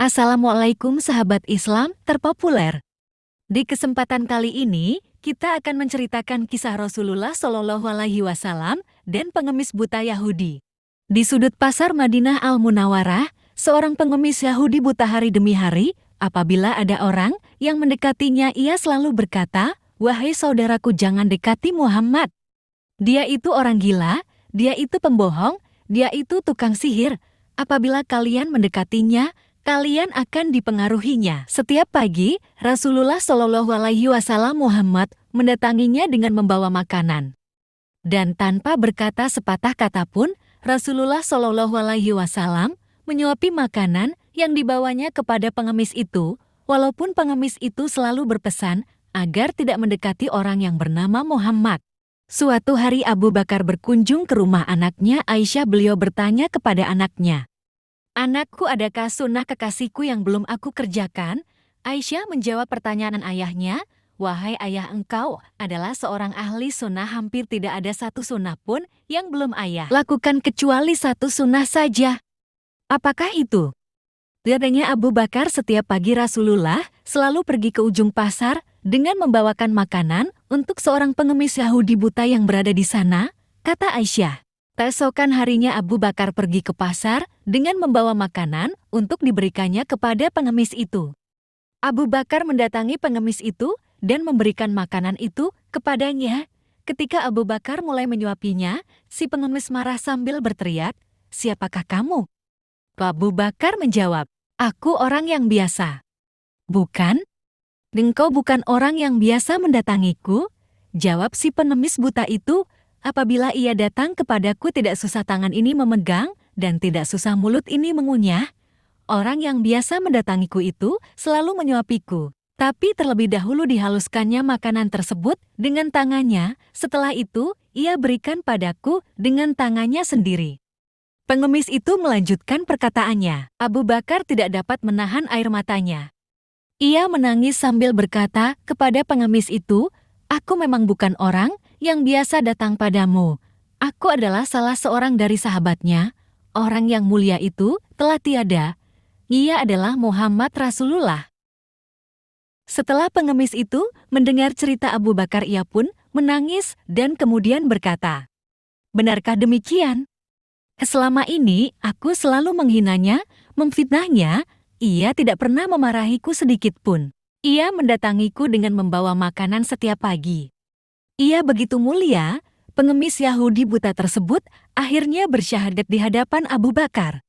Assalamualaikum sahabat Islam terpopuler. Di kesempatan kali ini, kita akan menceritakan kisah Rasulullah Shallallahu Alaihi Wasallam dan pengemis buta Yahudi. Di sudut pasar Madinah Al-Munawwarah, seorang pengemis Yahudi buta hari demi hari. Apabila ada orang yang mendekatinya, ia selalu berkata, "Wahai saudaraku, jangan dekati Muhammad. Dia itu orang gila, dia itu pembohong, dia itu tukang sihir. Apabila kalian mendekatinya, kalian akan dipengaruhinya." Setiap pagi, Rasulullah Shallallahu Alaihi Wasallam Muhammad mendatanginya dengan membawa makanan. Dan tanpa berkata sepatah kata pun, Rasulullah Shallallahu Alaihi Wasallam menyuapi makanan yang dibawanya kepada pengemis itu, walaupun pengemis itu selalu berpesan agar tidak mendekati orang yang bernama Muhammad. Suatu hari Abu Bakar berkunjung ke rumah anaknya Aisyah. Beliau bertanya kepada anaknya, "Anakku, adakah sunnah kekasihku yang belum aku kerjakan?" Aisyah menjawab pertanyaan ayahnya, "Wahai ayah, engkau adalah seorang ahli sunnah. Hampir tidak ada satu sunnah pun yang belum ayah lakukan kecuali satu sunnah saja." "Apakah itu?" Katanya Abu Bakar. "Setiap pagi Rasulullah selalu pergi ke ujung pasar dengan membawakan makanan untuk seorang pengemis Yahudi buta yang berada di sana," kata Aisyah. Keesokan harinya Abu Bakar pergi ke pasar dengan membawa makanan untuk diberikannya kepada pengemis itu. Abu Bakar mendatangi pengemis itu dan memberikan makanan itu kepadanya. Ketika Abu Bakar mulai menyuapinya, si pengemis marah sambil berteriak, "Siapakah kamu?" Abu Bakar menjawab, "Aku orang yang biasa." "Bukan? Engkau bukan orang yang biasa mendatangiku," jawab si pengemis buta itu. "Apabila ia datang kepadaku, tidak susah tangan ini memegang dan tidak susah mulut ini mengunyah. Orang yang biasa mendatangiku itu selalu menyuapiku, tapi terlebih dahulu dihaluskannya makanan tersebut dengan tangannya. Setelah itu, ia berikan padaku dengan tangannya sendiri." Pengemis itu melanjutkan perkataannya. Abu Bakar tidak dapat menahan air matanya. Ia menangis sambil berkata kepada pengemis itu, "Aku memang bukan orang yang biasa datang padamu. Aku adalah salah seorang dari sahabatnya. Orang yang mulia itu telah tiada. Ia adalah Muhammad Rasulullah." Setelah pengemis itu mendengar cerita Abu Bakar, ia pun menangis dan kemudian berkata, "Benarkah demikian? Selama ini aku selalu menghinanya, memfitnahnya. Ia tidak pernah memarahiku sedikit pun. Ia mendatangiku dengan membawa makanan setiap pagi. Ia begitu mulia." Pengemis Yahudi buta tersebut akhirnya bersyahadat di hadapan Abu Bakar.